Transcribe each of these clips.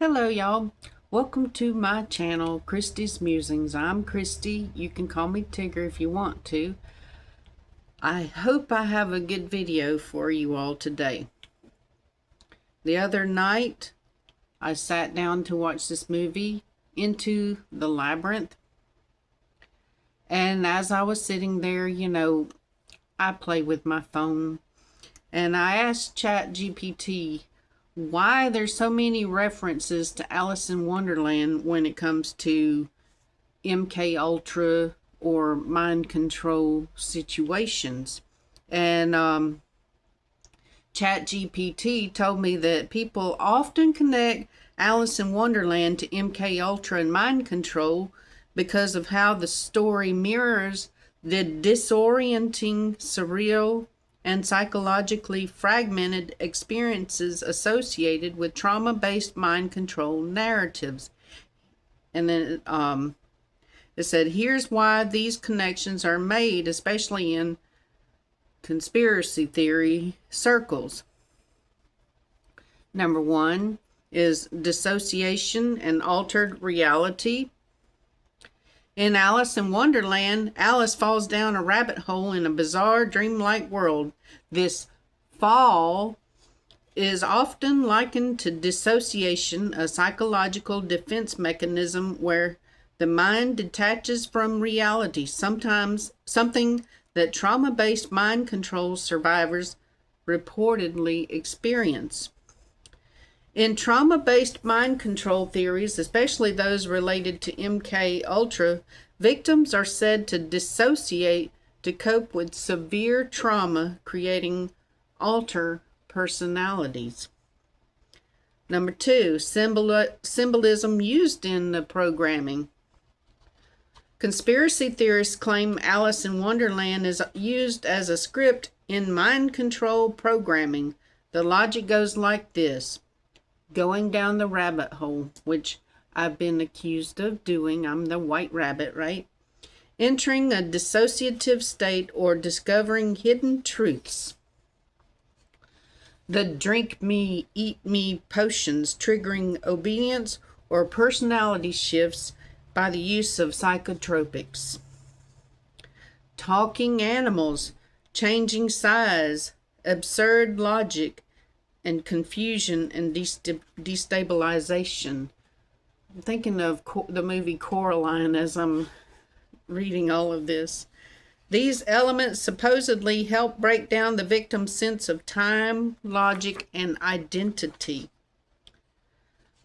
Hello y'all, welcome to my channel, Christy's Musings. I'm Christy. You can call me Tigger if you want to. I hope I have a good video for you all today. The other night I sat down to watch this movie, Into the Labyrinth, and as I was sitting there, I play with my phone, and I asked ChatGPT why there's so many references to Alice in Wonderland when it comes to mkultra or mind control situations. And ChatGPT told me that people often connect Alice in Wonderland to mkultra and mind control because of how the story mirrors the disorienting, surreal, and psychologically fragmented experiences associated with trauma-based mind control narratives. And then it said, here's why these connections are made, especially in conspiracy theory circles. Number one is dissociation and altered reality. In Alice in Wonderland, Alice falls down a rabbit hole in a bizarre, dreamlike world. This fall is often likened to dissociation, a psychological defense mechanism where the mind detaches from reality, sometimes something that trauma-based mind control survivors reportedly experience. In trauma-based mind control theories, especially those related to MK Ultra, victims are said to dissociate to cope with severe trauma, creating alter personalities. Number two, symbolism used in the programming. Conspiracy theorists claim Alice in Wonderland is used as a script in mind control programming. The logic goes like this. Going down the rabbit hole, which I've been accused of doing. I'm the white rabbit, right? Entering a dissociative state or discovering hidden truths. The drink me, eat me potions triggering obedience or personality shifts by the use of psychotropics. Talking animals, changing size, absurd logic, and confusion and destabilization. I'm thinking of the movie Coraline as I'm reading all of this. These elements supposedly help break down the victim's sense of time, logic, and identity.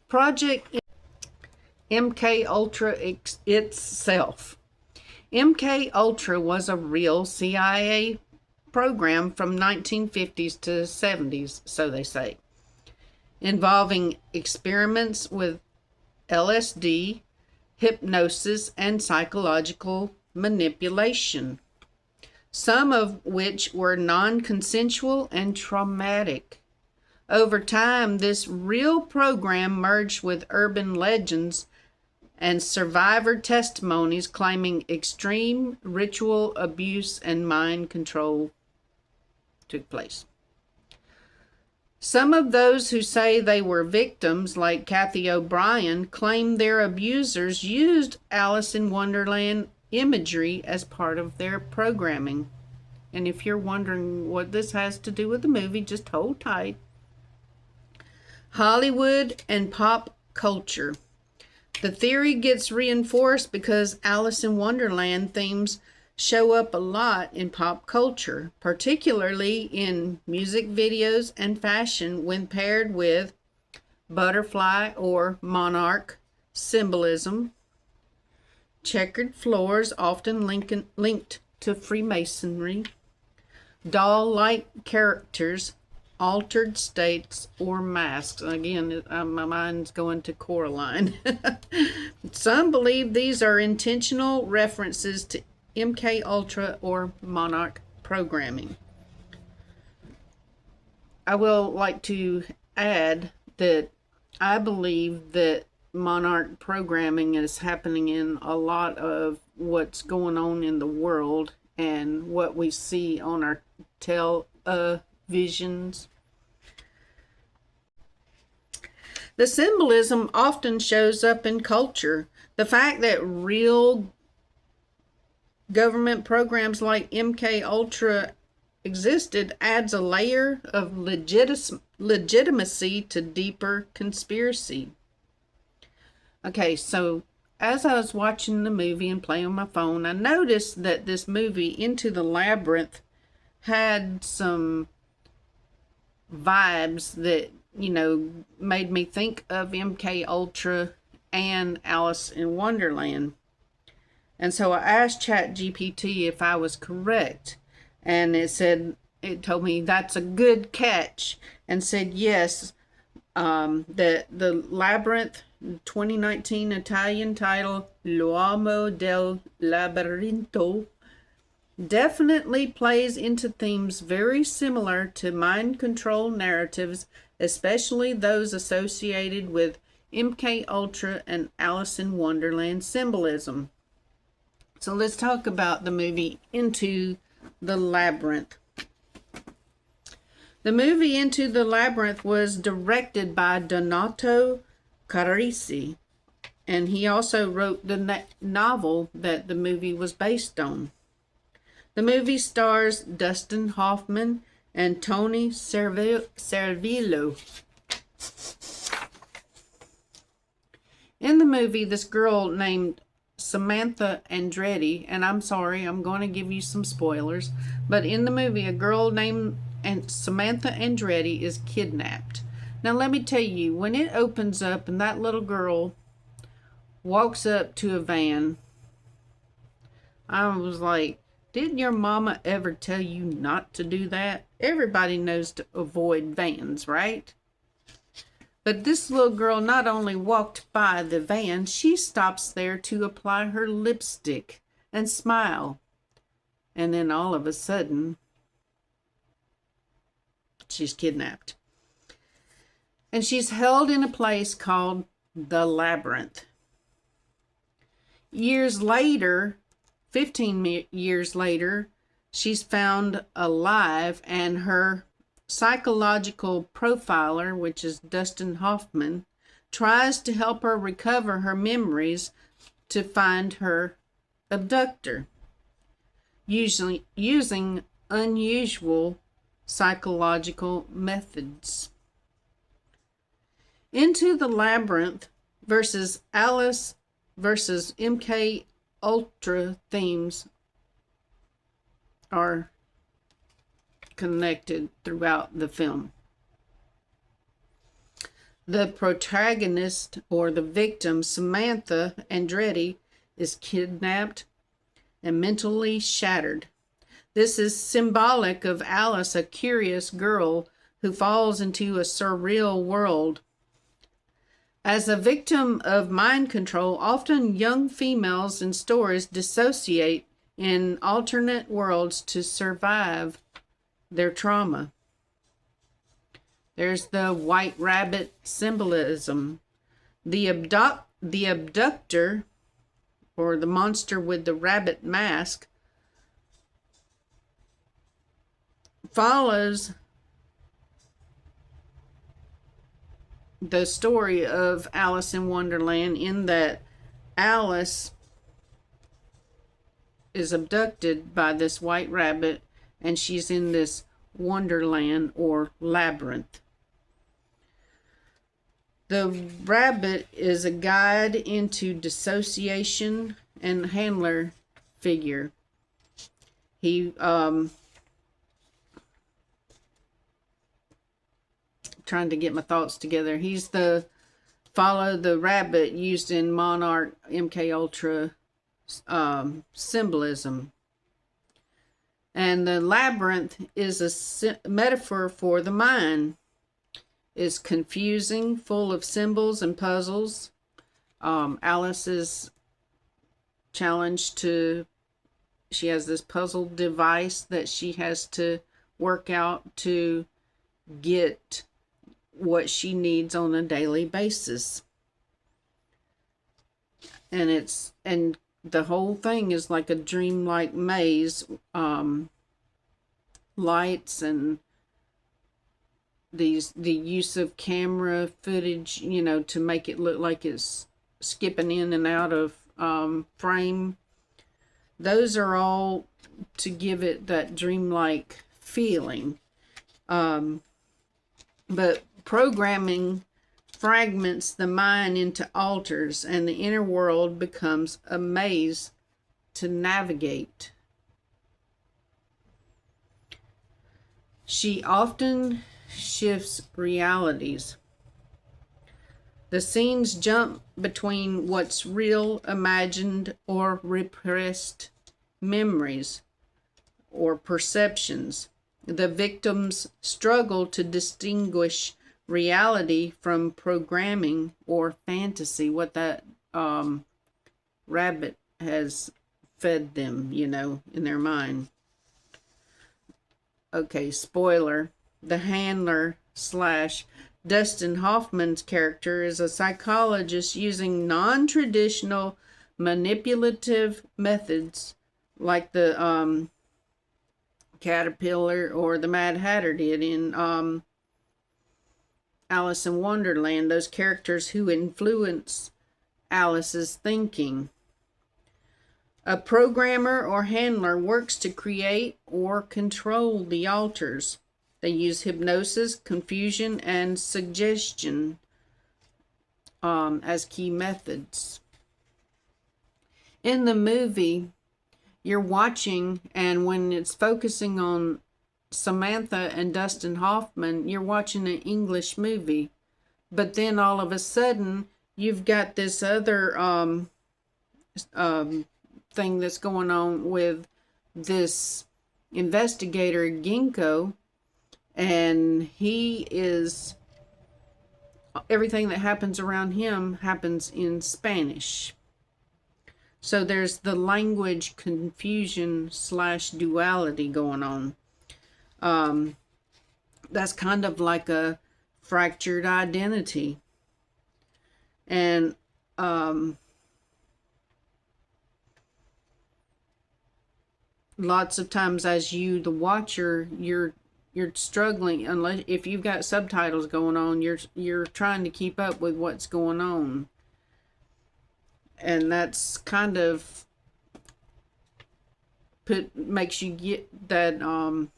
Project MK Ultra itself. MK Ultra was a real CIA program from 1950s to 70s, so they say, involving experiments with LSD, hypnosis, and psychological manipulation, some of which were non-consensual and traumatic. Over time, this real program merged with urban legends and survivor testimonies claiming extreme ritual abuse and mind control took place. Some of those who say they were victims, like Kathy O'Brien, claim their abusers used Alice in Wonderland imagery as part of their programming. And if you're wondering what this has to do with the movie, just hold tight. Hollywood and pop culture. The theory gets reinforced because Alice in Wonderland themes show up a lot in pop culture, particularly in music videos and fashion when paired with butterfly or monarch symbolism, checkered floors often linked to Freemasonry, doll-like characters, altered states, or masks. Again, my mind's going to Coraline. Some believe these are intentional references to MK Ultra or Monarch programming. I will like to add that I believe that Monarch programming is happening in a lot of what's going on in the world and what we see on our televisions. The symbolism often shows up in culture. The fact that real government programs like mkultra existed adds a layer of legitimacy to deeper conspiracy. Okay, so as I was watching the movie and playing on my phone, I noticed that this movie, Into the Labyrinth, had some vibes that, made me think of MK Ultra and Alice in Wonderland. And so I asked ChatGPT if I was correct, and it told me that's a good catch, and said yes, that the Labyrinth 2019 Italian title L'uomo del labirinto definitely plays into themes very similar to mind control narratives, especially those associated with MK Ultra and Alice in Wonderland symbolism. So let's talk about the movie Into the Labyrinth. The movie Into the Labyrinth was directed by Donato Carisi, and he also wrote the novel that the movie was based on. The movie stars Dustin Hoffman and Tony Servillo. In the movie, this girl named Samantha Andretti, and I'm sorry, I'm going to give you some spoilers, but in the movie, a girl named Samantha Andretti is kidnapped. Now, let me tell you, when it opens up and that little girl walks up to a van, I was like, didn't your mama ever tell you not to do that? Everybody knows to avoid vans, right? But this little girl not only walked by the van, she stops there to apply her lipstick and smile. And then all of a sudden, she's kidnapped. And she's held in a place called the Labyrinth. Years later, 15 years later, she's found alive, and her psychological profiler, which is Dustin Hoffman, tries to help her recover her memories to find her abductor, usually using unusual psychological methods. Into the Labyrinth versus Alice versus MK Ultra themes are connected throughout the film. The protagonist, or the victim, Samantha Andretti, is kidnapped and mentally shattered. This is symbolic of Alice, a curious girl who falls into a surreal world. As a victim of mind control, often young females in stories dissociate in alternate worlds to survive their trauma. There's the white rabbit symbolism. The abductor, or the monster with the rabbit mask, follows the story of Alice in Wonderland, in that Alice is abducted by this white rabbit, and she's in this wonderland or labyrinth. The rabbit is a guide into dissociation and handler figure. He trying to get my thoughts together. He's the follow the rabbit used in Monarch MK Ultra symbolism. And the labyrinth is a metaphor for the mind. It's confusing, full of symbols and puzzles. Alice is challenged to, she has this puzzle device that she has to work out to get what she needs on a daily basis. And the whole thing is like a dreamlike maze, lights and the use of camera footage, to make it look like it's skipping in and out of frame. Those are all to give it that dreamlike feeling. But programming fragments the mind into altars, and the inner world becomes a maze to navigate. She often shifts realities. The scenes jump between what's real, imagined, or repressed memories or perceptions. The victims struggle to distinguish reality from programming or fantasy, what that rabbit has fed them, in their mind. Okay, spoiler. The handler / Dustin Hoffman's character is a psychologist using non-traditional manipulative methods like the caterpillar or the Mad Hatter did in Alice in Wonderland, those characters who influence Alice's thinking. A programmer or handler works to create or control the altars. They use hypnosis, confusion, and suggestion as key methods. In the movie, you're watching, and when it's focusing on Samantha and Dustin Hoffman, you're watching an English movie. But then all of a sudden, you've got this other thing that's going on with this investigator, Ginkgo, and everything that happens around him happens in Spanish. So there's the language confusion / duality going on. That's kind of like a fractured identity. And lots of times as you, the watcher, you're struggling, unless if you've got subtitles going on, you're trying to keep up with what's going on. And that's kind of makes you get that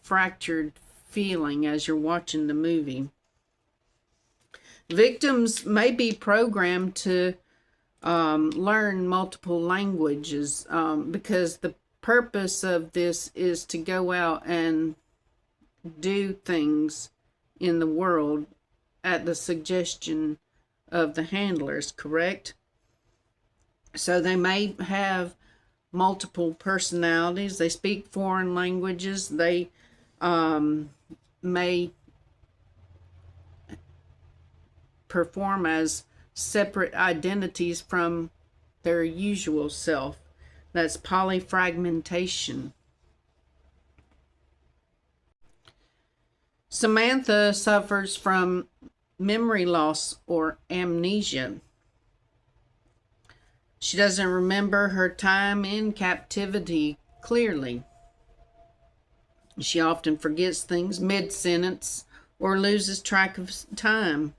fractured feeling as you're watching the movie. Victims may be programmed to learn multiple languages because the purpose of this is to go out and do things in the world at the suggestion of the handlers, correct? So they may have multiple personalities. They speak foreign languages. They may perform as separate identities from their usual self. That's polyfragmentation. Samantha suffers from memory loss or amnesia. She doesn't remember her time in captivity clearly. She often forgets things mid-sentence or loses track of time.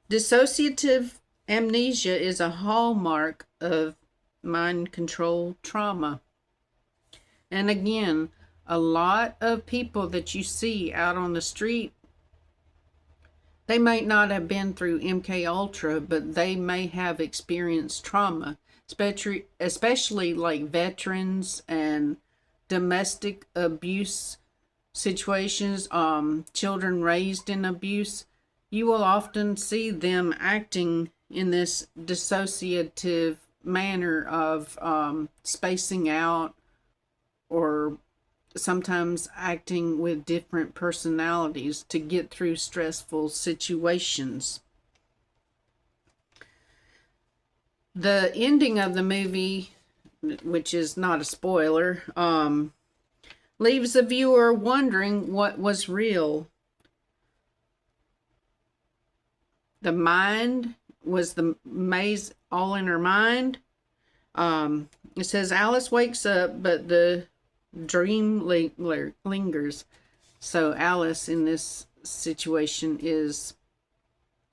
Dissociative amnesia is a hallmark of mind control trauma. And again, a lot of people that you see out on the street, they might not have been through mkultra, but they may have experienced trauma, especially like veterans and domestic abuse situations, children raised in abuse. You will often see them acting in this dissociative manner of spacing out, or sometimes acting with different personalities to get through stressful situations. The ending of the movie, which is not a spoiler, leaves the viewer wondering what was real. The mind, was the maze all in her mind? It says Alice wakes up, but the dream lingers. So Alice in this situation is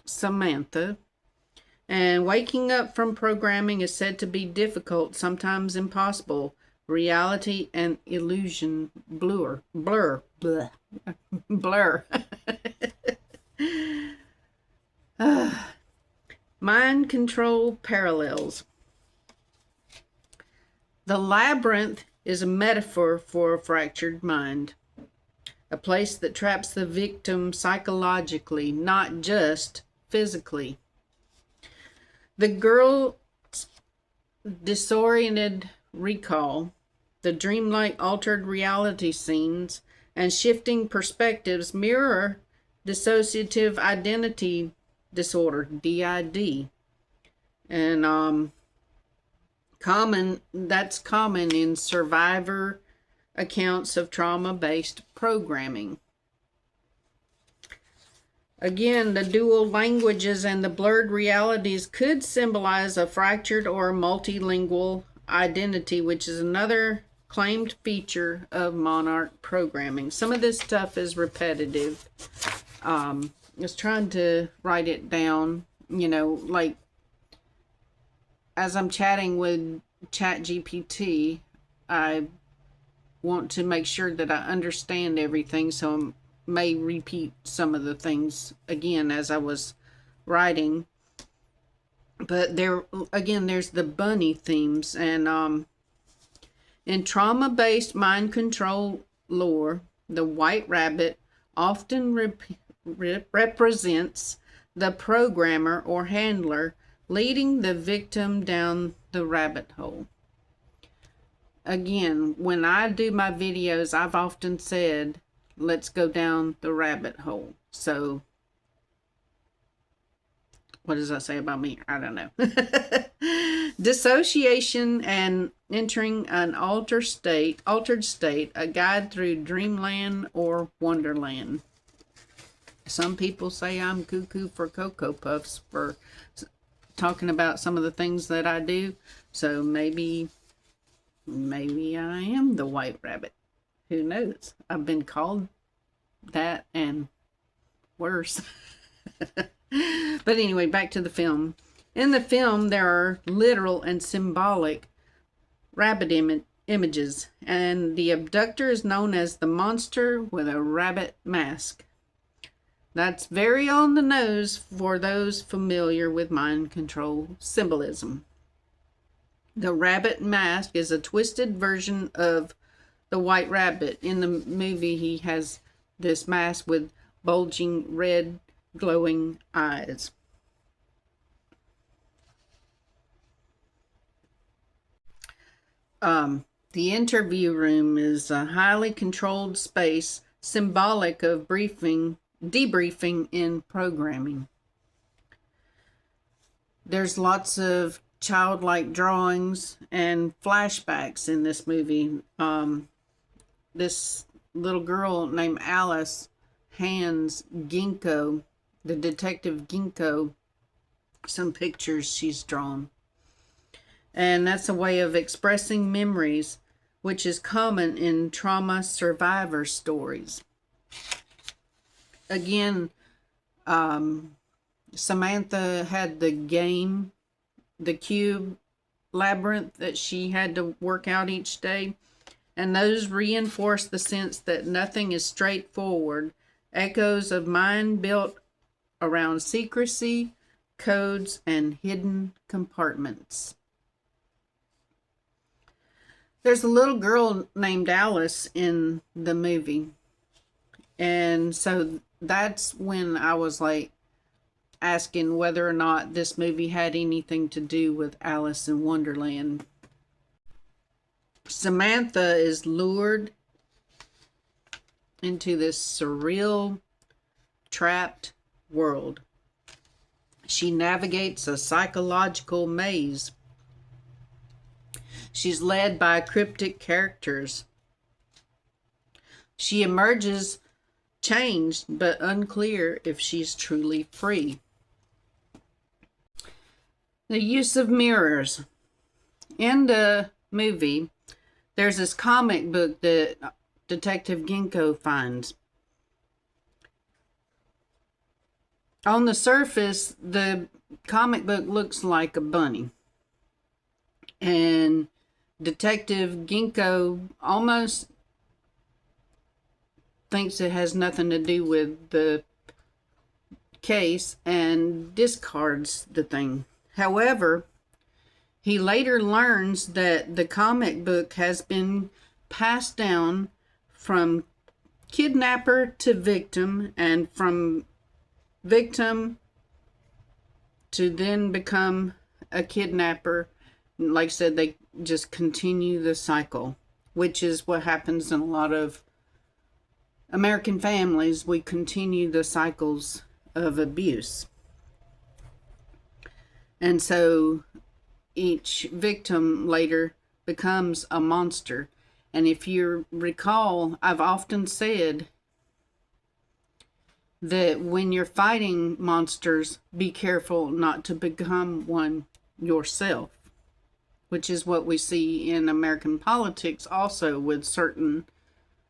Samantha. And waking up from programming is said to be difficult, sometimes impossible. Reality and illusion blur. Blur. Mind control parallels. The labyrinth is a metaphor for a fractured mind, a place that traps the victim psychologically, not just physically. The girl's disoriented recall, the dreamlike altered reality scenes, and shifting perspectives mirror dissociative identity disorder, DID. And that's common in survivor accounts of trauma-based programming. Again, the dual languages and the blurred realities could symbolize a fractured or multilingual identity, which is another claimed feature of Monarch programming. Some of this stuff is repetitive. I was trying to write it down, like as I'm chatting with ChatGPT, I want to make sure that I understand everything, so I may repeat some of the things again as I was writing. But there's the bunny themes, and in trauma-based mind control lore, the white rabbit often represents the programmer or handler leading the victim down the rabbit hole. Again, when I do my videos, I've often said, let's go down the rabbit hole. So, what does that say about me? I don't know. Dissociation and entering an altered state, a guide through dreamland or wonderland. Some people say I'm cuckoo for Cocoa Puffs for talking about some of the things that I do. So maybe I am the white rabbit. Who knows? I've been called that and worse. But anyway, back to the film. In the film, there are literal and symbolic rabbit images, and the abductor is known as the monster with a rabbit mask. That's very on the nose for those familiar with mind control symbolism. The rabbit mask is a twisted version of the white rabbit. In the movie, he has this mask with bulging red glowing eyes. The interview room is a highly controlled space symbolic of debriefing in programming. There's lots of childlike drawings and flashbacks in this movie. This little girl named Alice hands Ginkgo, the detective Ginkgo, some pictures she's drawn. And that's a way of expressing memories, which is common in trauma survivor stories. Again, Samantha had the cube labyrinth that she had to work out each day, and those reinforce the sense that nothing is straightforward. Echoes of mind built around secrecy, codes, and hidden compartments. There's a little girl named Alice in the movie, and so that's when I was like asking whether or not this movie had anything to do with Alice in Wonderland. Samantha is lured into this surreal, trapped world. She navigates a psychological maze. She's led by cryptic characters. She emerges changed, but unclear if she's truly free. The use of mirrors. In the movie, there's this comic book that Detective Ginkgo finds. On the surface, the comic book looks like a bunny. And Detective Ginkgo almost thinks it has nothing to do with the case and discards the thing. However, he later learns that the comic book has been passed down from kidnapper to victim, and from victim to then become a kidnapper. Like I said, they just continue the cycle, which is what happens in a lot of American families. We continue the cycles of abuse. And so each victim later becomes a monster. And if you recall, I've often said that when you're fighting monsters, be careful not to become one yourself, which is what we see in American politics also with certain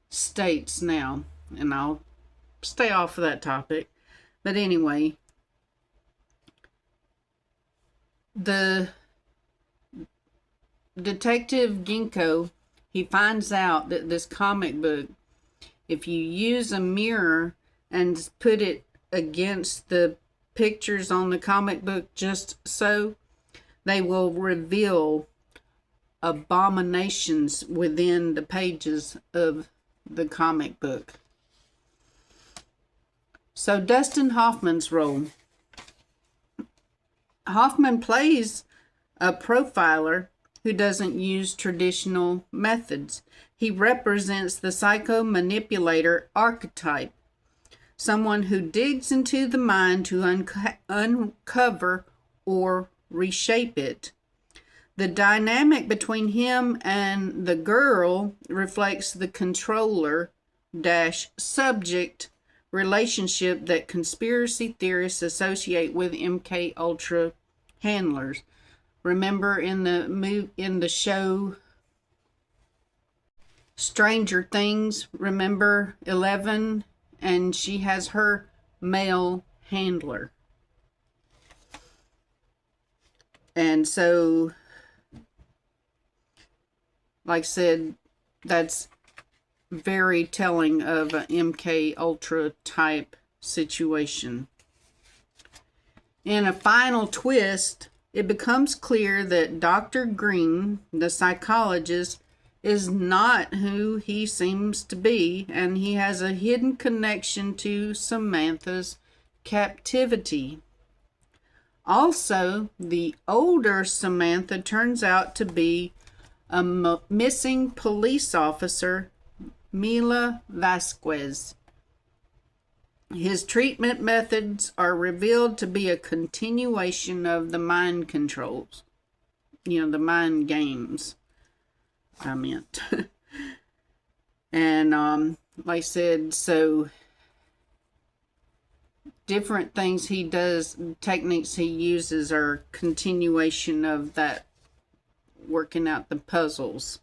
states now. And I'll stay off of that topic. But anyway, the Detective Ginkgo, he finds out that this comic book, if you use a mirror and put it against the pictures on the comic book just so, they will reveal abominations within the pages of the comic book. So Dustin Hoffman's role. Hoffman plays a profiler who doesn't use traditional methods. He represents the psycho-manipulator archetype, someone who digs into the mind to uncover or reshape it. The dynamic between him and the girl reflects the controller-subject relationship that conspiracy theorists associate with MKUltra handlers. Remember in the show Stranger Things, remember 11, and she has her male handler. And so, like I said, that's very telling of an MKUltra type situation. In a final twist, it becomes clear that Dr. Green, the psychologist, is not who he seems to be, and he has a hidden connection to Samantha's captivity. Also, the older Samantha turns out to be a missing police officer, Mila Vasquez. His treatment methods are revealed to be a continuation of the mind controls. The mind games, I meant. And like I said, so different things he does, techniques he uses are continuation of that, working out the puzzles.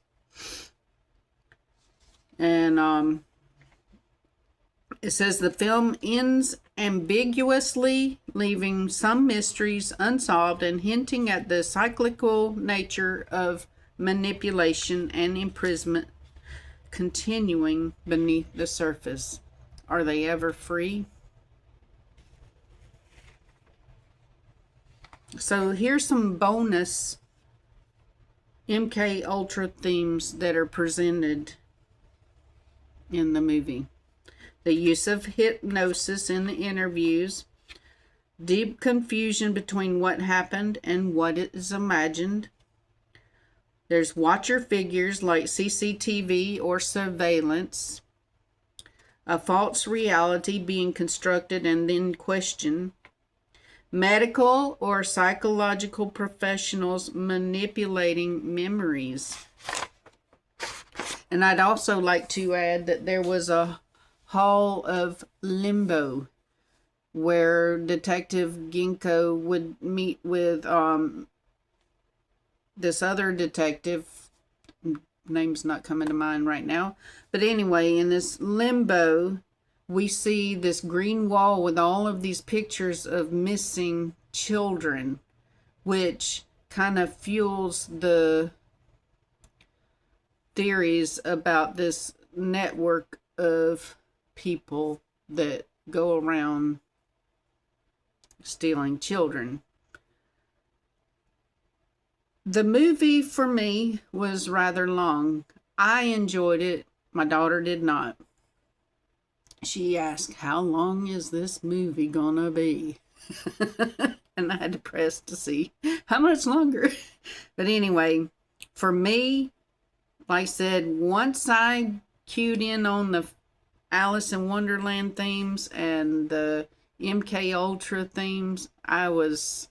And it says the film ends ambiguously, leaving some mysteries unsolved and hinting at the cyclical nature of manipulation and imprisonment continuing beneath the surface. Are they ever free? So here's some bonus MKUltra themes that are presented in the movie. The use of hypnosis in the interviews, deep confusion between what happened and what is imagined. There's watcher figures like CCTV or surveillance, a false reality being constructed and then questioned, medical or psychological professionals manipulating memories. And I'd also like to add that there was a Hall of Limbo where Detective Ginkgo would meet with this other detective. Name's not coming to mind right now. But anyway, in this limbo, we see this green wall with all of these pictures of missing children, which kind of fuels the theories about this network of people that go around stealing children. The movie for me was rather long. I enjoyed it. My daughter did not. She asked, "How long is this movie gonna be?" And I had to press to see how much longer. But anyway, for me, like I said, once I cued in on the Alice in Wonderland themes and the mkultra themes, I was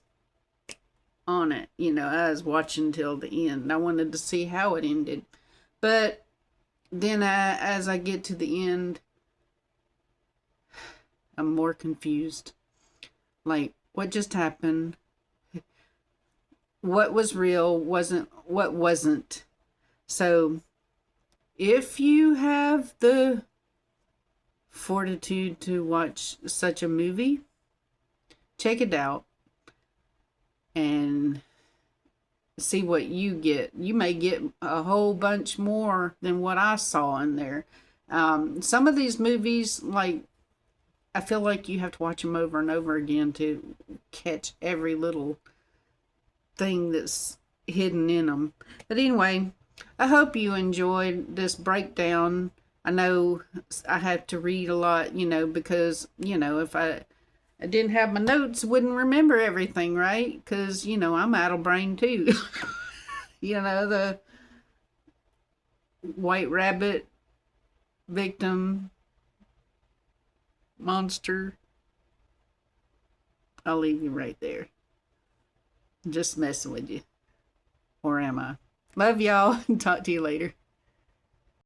on it. I was watching till the end. I wanted to see how it ended. But then as I get to the end, I'm more confused. Like, what just happened? What was real? What wasn't? So, if you have the fortitude to watch such a movie, check it out and see what you get. You may get a whole bunch more than what I saw in there. Some of these movies, like, I feel like you have to watch them over and over again to catch every little thing that's hidden in them. But anyway, I hope you enjoyed this breakdown. I know I have to read a lot, because, if I didn't have my notes, I wouldn't remember everything, right? Because, I'm out of brain too. The white rabbit victim monster. I'll leave you right there. Just messing with you. Or am I? Love y'all. Talk to you later.